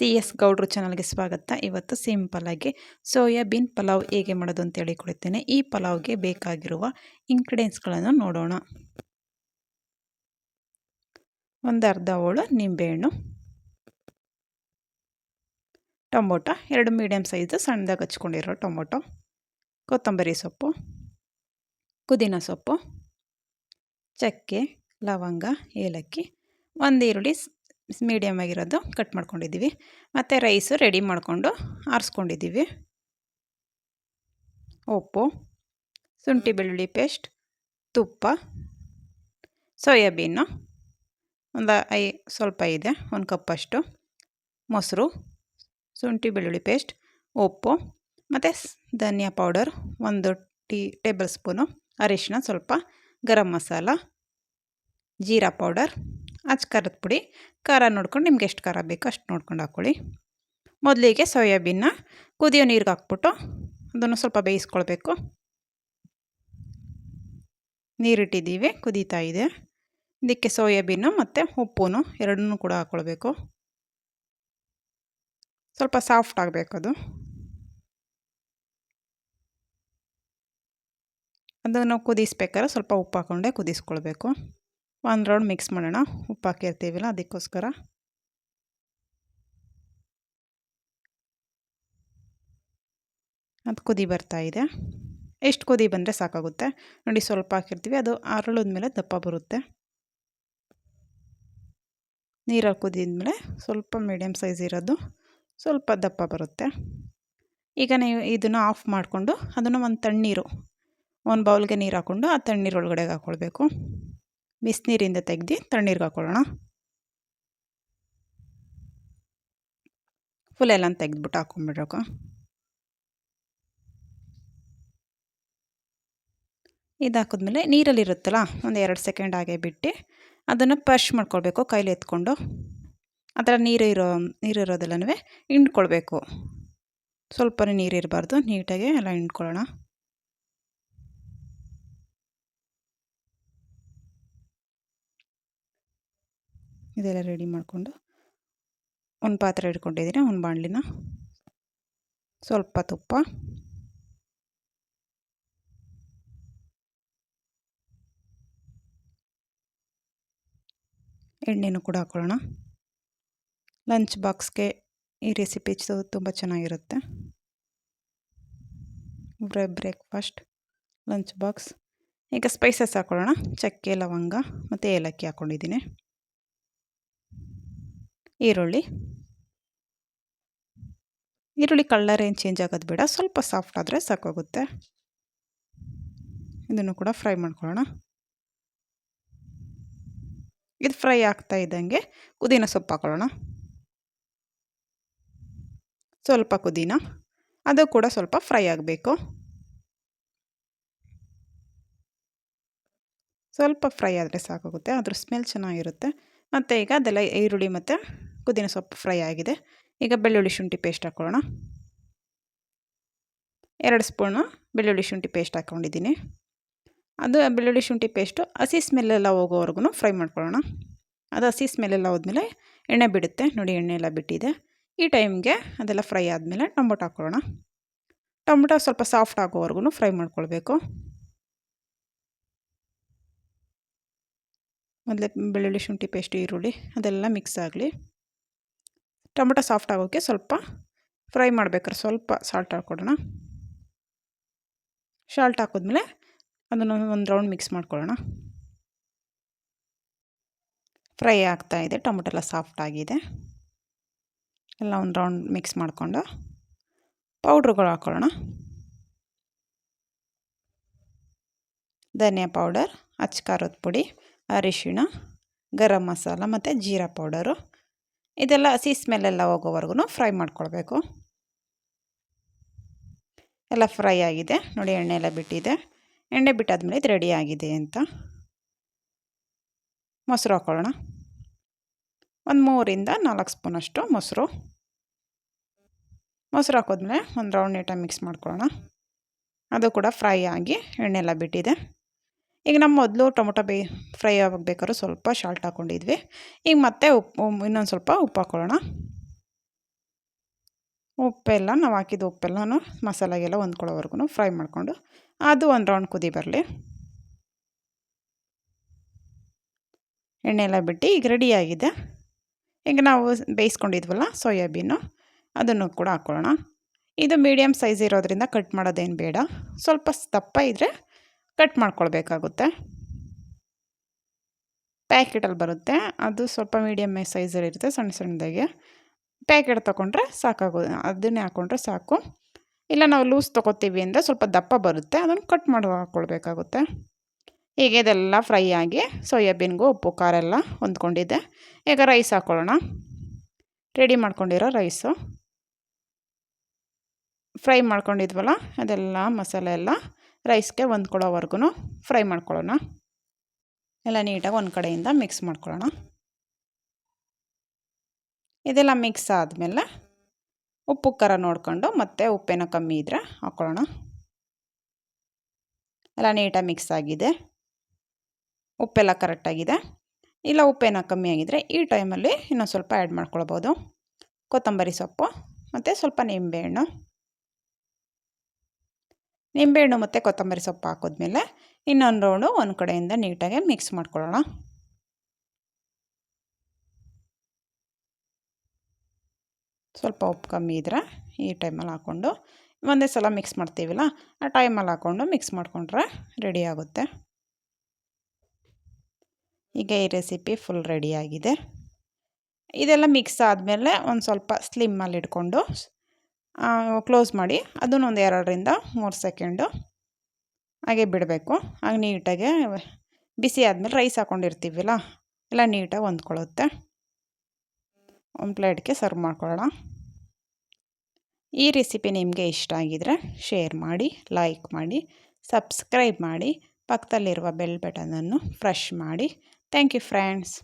C S ಗೌಡ್ರು ಚಾನಲ್ಗೆ ಸ್ವಾಗತ. ಇವತ್ತು ಸಿಂಪಲ್ಲಾಗಿ ಸೋಯಾಬೀನ್ ಪಲಾವ್ ಹೇಗೆ ಮಾಡೋದು ಅಂತ ಹೇಳಿಕೊಡ್ತೇನೆ. ಈ ಪಲಾವ್ಗೆ ಬೇಕಾಗಿರುವ ಇಂಗ್ರೀಡಿಯೆಂಟ್ಸ್ಗಳನ್ನು ನೋಡೋಣ. ಒಂದು ಅರ್ಧ ಹೋಳು ನಿಂಬೆಹಣ್ಣು, ಟೊಮೊಟೊ 2 ಮೀಡಿಯಮ್ ಸೈಜು ಸಣ್ಣದಾಗಿ ಹಚ್ಕೊಂಡಿರೋ ಟೊಮೊಟೊ, ಕೊತ್ತಂಬರಿ ಸೊಪ್ಪು, ಪುದೀನ ಸೊಪ್ಪು, ಚಕ್ಕೆ, ಲವಂಗ, ಏಲಕ್ಕಿ, ಒಂದು ಈರುಳ್ಳಿ ಮೀಡಿಯಮ್ ಆಗಿರೋದು ಕಟ್ ಮಾಡ್ಕೊಂಡಿದ್ದೀವಿ. ಮತ್ತು ರೈಸು ರೆಡಿ ಮಾಡಿಕೊಂಡು ಆರಿಸ್ಕೊಂಡಿದ್ದೀವಿ. ಉಪ್ಪು, ಶುಂಠಿ ಬೆಳ್ಳುಳ್ಳಿ ಪೇಸ್ಟ್, ತುಪ್ಪ, ಸೋಯಾಬೀನು ಒಂದು ಸ್ವಲ್ಪ ಇದೆ, 1 ಕಪ್ಪಷ್ಟು, ಮೊಸರು, ಶುಂಠಿ ಬೆಳ್ಳುಳ್ಳಿ ಪೇಸ್ಟ್, ಉಪ್ಪು ಮತ್ತು ಧನಿಯಾ ಪೌಡರ್ 1 ಟೇಬಲ್ ಸ್ಪೂನು, ಅರಿಶಿನ ಸ್ವಲ್ಪ, ಗರಂ ಮಸಾಲ, ಜೀರಾ ಪೌಡರ್, ಖಾರದ ಪುಡಿ. ಖಾರ ನೋಡ್ಕೊಂಡು ನಿಮ್ಗೆ ಎಷ್ಟು ಖಾರ ಬೇಕೋ ಅಷ್ಟು ನೋಡ್ಕೊಂಡು ಹಾಕ್ಕೊಳ್ಳಿ. ಮೊದಲಿಗೆ ಸೋಯಾಬೀನ್ನ ಕುದಿಯೋ ನೀರಿಗೆ ಹಾಕ್ಬಿಟ್ಟು ಅದನ್ನು ಸ್ವಲ್ಪ ಬೇಯಿಸ್ಕೊಳ್ಬೇಕು. ನೀರಿಟ್ಟಿದ್ದೀವಿ, ಕುದೀತಾ ಇದೆ. ಇದಕ್ಕೆ ಸೋಯಾಬೀನು ಮತ್ತು ಉಪ್ಪು ಎರಡನ್ನೂ ಕೂಡ ಹಾಕ್ಕೊಳ್ಬೇಕು. ಸ್ವಲ್ಪ ಸಾಫ್ಟ್ ಆಗಬೇಕು ಅದು. ಅದನ್ನು ಕುದಿಸ್ಬೇಕಾದ್ರೆ ಸ್ವಲ್ಪ ಉಪ್ಪು ಹಾಕ್ಕೊಂಡೆ ಕುದಿಸ್ಕೊಳ್ಬೇಕು. 1 ರೌಂಡ್ ಮಿಕ್ಸ್ ಮಾಡೋಣ. ಉಪ್ಪು ಹಾಕಿರ್ತೀವಲ್ಲ ಅದಕ್ಕೋಸ್ಕರ. ಅದು ಕುದಿ ಬರ್ತಾಯಿದೆ. ಎಷ್ಟು ಕುದಿ ಬಂದರೆ ಸಾಕಾಗುತ್ತೆ ನೋಡಿ. ಸ್ವಲ್ಪ ಹಾಕಿರ್ತೀವಿ, ಅದು ಅರಳಿದ ಮೇಲೆ ದಪ್ಪ ಬರುತ್ತೆ. ನೀರಲ್ಲಿ ಕುದಿದ್ಮೇಲೆ ಸ್ವಲ್ಪ ಮೀಡಿಯಮ್ ಸೈಜ್ ಇರೋದು ಸ್ವಲ್ಪ ದಪ್ಪ ಬರುತ್ತೆ. ಈಗ ನೀವು ಇದನ್ನು ಆಫ್ ಮಾಡಿಕೊಂಡು ಅದನ್ನು ಒಂದು ಬೌಲ್ಗೆ ನೀರು ಹಾಕ್ಕೊಂಡು ಆ ತಣ್ಣೀರು ಒಳಗಡೆ ಹಾಕ್ಕೊಳ್ಬೇಕು. ಬಿಸಿನೀರಿಂದ ತೆಗೆದು ತಣ್ಣೀರಿಗೆ ಹಾಕ್ಕೊಳ್ಳೋಣ. ಫುಲ್ ಎಲ್ಲ ತೆಗೆದ್ಬಿಟ್ಟು ಹಾಕ್ಕೊಂಡ್ಬಿಡ್ಬೇಕು. ಇದು ಹಾಕಿದ್ಮೇಲೆ ನೀರಲ್ಲಿರುತ್ತಲ್ಲ ಒಂದು 2 ಸೆಕೆಂಡ್ ಹಾಗೆ ಬಿಟ್ಟು ಅದನ್ನು ಪಶ್ ಮಾಡ್ಕೊಳ್ಬೇಕು. ಕೈಲಿ ಎತ್ಕೊಂಡು ಆ ಥರ ನೀರಿರೋದೆಲ್ಲನೂ ಹಿಂಡ್ಕೊಳ್ಬೇಕು. ಸ್ವಲ್ಪ ನೀರಿರಬಾರ್ದು, ನೀಟಾಗಿ ಎಲ್ಲ ಹಿಂಡ್ಕೊಳ್ಳೋಣ. ಇದೆಲ್ಲ ರೆಡಿ ಮಾಡಿಕೊಂಡು ಒಂದು ಪಾತ್ರೆ ಇಟ್ಕೊಂಡಿದ್ದೀನಿ, ಒಂದು ಬಾಣಲಿನ, ಸ್ವಲ್ಪ ತುಪ್ಪ, ಎಣ್ಣೆನೂ ಕೂಡ ಹಾಕ್ಕೊಳ್ಳೋಣ. ಲಂಚ್ ಬಾಕ್ಸ್ಗೆ ಈ ರೆಸಿಪಿ ತುಂಬ ಚೆನ್ನಾಗಿರುತ್ತೆ. Breakfast, lunch box. ಈಗ ಸ್ಪೈಸಸ್ ಹಾಕ್ಕೊಳ್ಳೋಣ. ಚಕ್ಕೆ, ಲವಂಗ ಮತ್ತು ಏಲಕ್ಕಿ ಹಾಕ್ಕೊಂಡಿದ್ದೀನಿ. ಈರುಳ್ಳಿ ಕಲರ್ ಏನು ಚೇಂಜ್ ಆಗೋದು ಬೇಡ, ಸ್ವಲ್ಪ ಸಾಫ್ಟ್ ಆದರೆ ಸಾಕಾಗುತ್ತೆ. ಇದನ್ನು ಕೂಡ ಫ್ರೈ ಮಾಡ್ಕೊಳ್ಳೋಣ. ಇದು ಫ್ರೈ ಆಗ್ತಾ ಇದ್ದಂಗೆ ಪುದೀನ ಸೊಪ್ಪು ಹಾಕ್ಕೊಳ್ಳೋಣ. ಸ್ವಲ್ಪ ಪುದೀನ, ಅದು ಕೂಡ ಸ್ವಲ್ಪ ಫ್ರೈ ಆಗಬೇಕು. ಸ್ವಲ್ಪ ಫ್ರೈ ಆದರೆ ಸಾಕಾಗುತ್ತೆ, ಅದ್ರ ಸ್ಮೆಲ್ ಚೆನ್ನಾಗಿರುತ್ತೆ. ಮತ್ತು ಈಗ ಅದೆಲ್ಲ ಈರುಳ್ಳಿ ಮತ್ತು ಪುದೀನ ಸೊಪ್ಪು ಫ್ರೈ ಆಗಿದೆ. ಈಗ ಬೆಳ್ಳುಳ್ಳಿ ಶುಂಠಿ ಪೇಸ್ಟ್ ಹಾಕ್ಕೊಳ್ಳೋಣ. 2 ಸ್ಪೂನು ಬೆಳ್ಳುಳ್ಳಿ ಶುಂಠಿ ಪೇಸ್ಟ್ ಹಾಕ್ಕೊಂಡಿದ್ದೀನಿ. ಅದು ಬೆಳ್ಳುಳ್ಳಿ ಶುಂಠಿ ಪೇಸ್ಟು ಹಸಿ ಸ್ಮೆಲ್ಲೆಲ್ಲ ಹೋಗೋವರೆಗೂ ಫ್ರೈ ಮಾಡ್ಕೊಳ್ಳೋಣ. ಅದು ಹಸಿ ಸ್ಮೆಲ್ಲೆಲ್ಲ ಹೋದ್ಮೇಲೆ ಎಣ್ಣೆ ಬಿಡುತ್ತೆ ನೋಡಿ, ಎಣ್ಣೆ ಎಲ್ಲ ಬಿಟ್ಟಿದೆ. ಈ ಟೈಮ್ಗೆ ಅದೆಲ್ಲ ಫ್ರೈ ಆದಮೇಲೆ ಟೊಮೊಟೊ ಹಾಕ್ಕೊಳ್ಳೋಣ. ಟೊಮೊಟೊ ಸ್ವಲ್ಪ ಸಾಫ್ಟ್ ಆಗೋವರೆಗೂ ಫ್ರೈ ಮಾಡ್ಕೊಳ್ಬೇಕು. ಮೊದಲೇ ಬೆಳ್ಳುಳ್ಳಿ ಶುಂಠಿ ಪೇಸ್ಟ್, ಈರುಳ್ಳಿ ಅದೆಲ್ಲ ಮಿಕ್ಸ್ ಆಗಲಿ. ಟೊಮೊಟೊ ಸಾಫ್ಟ್ ಆಗೋಕ್ಕೆ ಸ್ವಲ್ಪ ಫ್ರೈ ಮಾಡ್ಬೇಕಾದ್ರೆ ಸ್ವಲ್ಪ ಸಾಲ್ಟ್ ಹಾಕ್ಕೊಡೋಣ. ಸಾಲ್ಟ್ ಹಾಕಿದ್ಮೇಲೆ ಅದನ್ನು 1 ರೌಂಡ್ ಮಿಕ್ಸ್ ಮಾಡ್ಕೊಳ್ಳೋಣ. ಫ್ರೈ ಆಗ್ತಾಯಿದೆ, ಟೊಮೊಟೊ ಎಲ್ಲ ಸಾಫ್ಟ್ ಆಗಿದೆ. ಎಲ್ಲ 1 ರೌಂಡ್ ಮಿಕ್ಸ್ ಮಾಡಿಕೊಂಡು ಪೌಡ್ರುಗಳು ಹಾಕ್ಕೊಳ್ಳೋಣ. ಧನಿಯಾ ಪೌಡರ್, ಖಾರದ ಪುಡಿ, ಅರಿಶಿಣ, ಗರಂ ಮಸಾಲ ಮತ್ತು ಜೀರಾ ಪೌಡರು. ಇದೆಲ್ಲ ಹಸಿ ಸ್ಮೆಲ್ಲೆಲ್ಲ ಹೋಗೋವರೆಗೂ ಫ್ರೈ ಮಾಡ್ಕೊಳ್ಬೇಕು. ಎಲ್ಲ ಫ್ರೈ ಆಗಿದೆ ನೋಡಿ, ಎಣ್ಣೆ ಎಲ್ಲ ಬಿಟ್ಟಿದೆ. ಎಣ್ಣೆ ಬಿಟ್ಟಾದ್ಮೇಲೆ ಇದು ರೆಡಿ ಆಗಿದೆ ಅಂತ. ಮೊಸರು ಹಾಕ್ಕೊಳ್ಳೋಣ. ಒಂದು 3ರಿಂದ 4 ಸ್ಪೂನಷ್ಟು ಮೊಸರು ಹಾಕಿದ್ಮೇಲೆ 1 ರೌಂಡ್ ನೀಟಾಗಿ ಮಿಕ್ಸ್ ಮಾಡ್ಕೊಳ್ಳೋಣ. ಅದು ಕೂಡ ಫ್ರೈ ಆಗಿ ಎಣ್ಣೆ ಎಲ್ಲ ಬಿಟ್ಟಿದೆ. ಈಗ ನಮ್ಮ ಮೊದಲು ಟೊಮೊಟೊ ಫ್ರೈ ಆಗಬೇಕಾದ್ರೂ ಸ್ವಲ್ಪ ಸಾಲ್ಟ್ ಹಾಕ್ಕೊಂಡಿದ್ವಿ. ಈಗ ಮತ್ತೆ ಇನ್ನೊಂದು ಸ್ವಲ್ಪ ಉಪ್ಪು ಹಾಕ್ಕೊಳ್ಳೋಣ. ಉಪ್ಪೆಲ್ಲ ನಾವು ಹಾಕಿದ ಉಪ್ಪೆಲ್ಲನೂ ಮಸಾಲೆಗೆಲ್ಲ ಹೊಂದ್ಕೊಳ್ಳೋವರೆಗೂ ಫ್ರೈ ಮಾಡಿಕೊಂಡು ಅದು ಒಂದು ರೌಂಡ್ ಕುದಿ ಬರಲಿ. ಎಣ್ಣೆ ಎಲ್ಲ ಬಿಟ್ಟು ಈಗ ರೆಡಿಯಾಗಿದೆ. ಈಗ ನಾವು ಬೇಯಿಸ್ಕೊಂಡಿದ್ವಲ್ಲ ಸೋಯಾಬೀನು, ಅದನ್ನು ಕೂಡ ಹಾಕ್ಕೊಳ್ಳೋಣ. ಇದು ಮೀಡಿಯಮ್ ಸೈಜ್ ಇರೋದ್ರಿಂದ ಕಟ್ ಮಾಡೋದೇನು ಬೇಡ, ಸ್ವಲ್ಪ ದಪ್ಪ ಇದ್ದರೆ ಕಟ್ ಮಾಡ್ಕೊಳ್ಬೇಕಾಗುತ್ತೆ. ಪ್ಯಾಕೆಟಲ್ಲಿ ಬರುತ್ತೆ, ಅದು ಸ್ವಲ್ಪ ಮೀಡಿಯಮ್ ಸೈಜಲ್ಲಿರುತ್ತೆ, ಸಣ್ಣ ಸಣ್ಣದಾಗೆ. ಪ್ಯಾಕೆಟ್ ತೊಗೊಂಡ್ರೆ ಸಾಕಾಗೋದು, ಅದನ್ನೇ ಹಾಕ್ಕೊಂಡ್ರೆ ಸಾಕು. ಇಲ್ಲ ನಾವು ಲೂಸ್ ತೊಗೋತೀವಿ ಅಂದರೆ ಸ್ವಲ್ಪ ದಪ್ಪ ಬರುತ್ತೆ, ಅದನ್ನು ಕಟ್ ಮಾಡಿ ಹಾಕ್ಕೊಳ್ಬೇಕಾಗುತ್ತೆ. ಹೀಗೆ ಇದೆಲ್ಲ ಫ್ರೈ ಆಗಿ ಸೋಯಾಬೀನ್ಗೂ ಉಪ್ಪು ಖಾರ ಎಲ್ಲ ಹೊಂದ್ಕೊಂಡಿದೆ. ಈಗ ರೈಸ್ ಹಾಕ್ಕೊಳ್ಳೋಣ. ರೆಡಿ ಮಾಡ್ಕೊಂಡಿರೋ ರೈಸು ಫ್ರೈ ಮಾಡ್ಕೊಂಡಿದ್ವಲ್ಲ, ಅದೆಲ್ಲ ಮಸಾಲೆ ಎಲ್ಲ ರೈಸ್ಗೆ ಹೊಂದ್ಕೊಳ್ಳೋವರೆಗೂ ಫ್ರೈ ಮಾಡ್ಕೊಳ್ಳೋಣ. ಎಲ್ಲ ನೀಟಾಗಿ ಒಂದು ಕಡೆಯಿಂದ ಮಿಕ್ಸ್ ಮಾಡ್ಕೊಳ್ಳೋಣ. ಇದೆಲ್ಲ ಮಿಕ್ಸ್ ಆದಮೇಲೆ ಉಪ್ಪು ಖಾರ ನೋಡಿಕೊಂಡು ಮತ್ತೆ ಉಪ್ಪೇನೋ ಕಮ್ಮಿ ಇದ್ದರೆ ಹಾಕ್ಕೊಳ್ಳೋಣ. ಎಲ್ಲ ನೀಟಾಗಿ ಮಿಕ್ಸ್ ಆಗಿದೆ, ಉಪ್ಪೆಲ್ಲ ಕರೆಕ್ಟಾಗಿದೆ. ಇಲ್ಲ ಉಪ್ಪೇನೋ ಕಮ್ಮಿ ಆಗಿದ್ದರೆ ಈ ಟೈಮಲ್ಲಿ ಇನ್ನೊಂದು ಸ್ವಲ್ಪ ಆ್ಯಡ್ ಮಾಡ್ಕೊಳ್ಬೋದು. ಕೊತ್ತಂಬರಿ ಸೊಪ್ಪು ಮತ್ತು ಸ್ವಲ್ಪ ನಿಂಬೆಹಣ್ಣು ಮತ್ತು ಕೊತ್ತಂಬರಿ ಸೊಪ್ಪು ಹಾಕಿದ್ಮೇಲೆ ಇನ್ನೊಂದು ರೌಂಡು ಒಂದು ಕಡೆಯಿಂದ ನೀಟಾಗಿ ಮಿಕ್ಸ್ ಮಾಡ್ಕೊಳ್ಳೋಣ. ಸ್ವಲ್ಪ ಉಪ್ಪು ಕಮ್ಮಿ ಇದ್ದರೆ ಈ ಟೈಮಲ್ಲಿ ಹಾಕ್ಕೊಂಡು ಒಂದೇ ಸಲ ಮಿಕ್ಸ್ ಮಾಡ್ತೀವಲ್ಲ, ಆ ಟೈಮಲ್ಲಿ ಹಾಕ್ಕೊಂಡು ಮಿಕ್ಸ್ ಮಾಡಿಕೊಂಡ್ರೆ ರೆಡಿ ಆಗುತ್ತೆ. ಈಗ ಈ ರೆಸಿಪಿ ಫುಲ್ ರೆಡಿಯಾಗಿದೆ. ಇದೆಲ್ಲ ಮಿಕ್ಸ್ ಆದಮೇಲೆ ಒಂದು ಸ್ವಲ್ಪ ಸ್ಲಿಮ್ಮಲ್ಲಿ ಇಟ್ಕೊಂಡು ಕ್ಲೋಸ್ ಮಾಡಿ ಅದನ್ನು ಒಂದು 2-3 ಸೆಕೆಂಡು ಹಾಗೆ ಬಿಡಬೇಕು. ಹಾಗೆ ನೀಟಾಗೆ ಬಿಸಿ ಆದಮೇಲೆ ರೈಸ್ ಹಾಕ್ಕೊಂಡಿರ್ತೀವಲ್ಲ, ಎಲ್ಲ ನೀಟಾಗಿ ಹೊಂದ್ಕೊಳ್ಳುತ್ತೆ. ಒಂದು ಪ್ಲೇಟ್ಗೆ ಸರ್ವ್ ಮಾಡ್ಕೊಳ್ಳೋಣ. ಈ ರೆಸಿಪಿ ನಿಮಗೆ ಇಷ್ಟ ಆಗಿದರೆ ಶೇರ್ ಮಾಡಿ, ಲೈಕ್ ಮಾಡಿ, ಸಬ್ಸ್ಕ್ರೈಬ್ ಮಾಡಿ, ಪಕ್ಕದಲ್ಲಿರುವ ಬೆಲ್ ಬಟನನ್ನು ಪ್ರೆಸ್ ಮಾಡಿ. Thank you friends.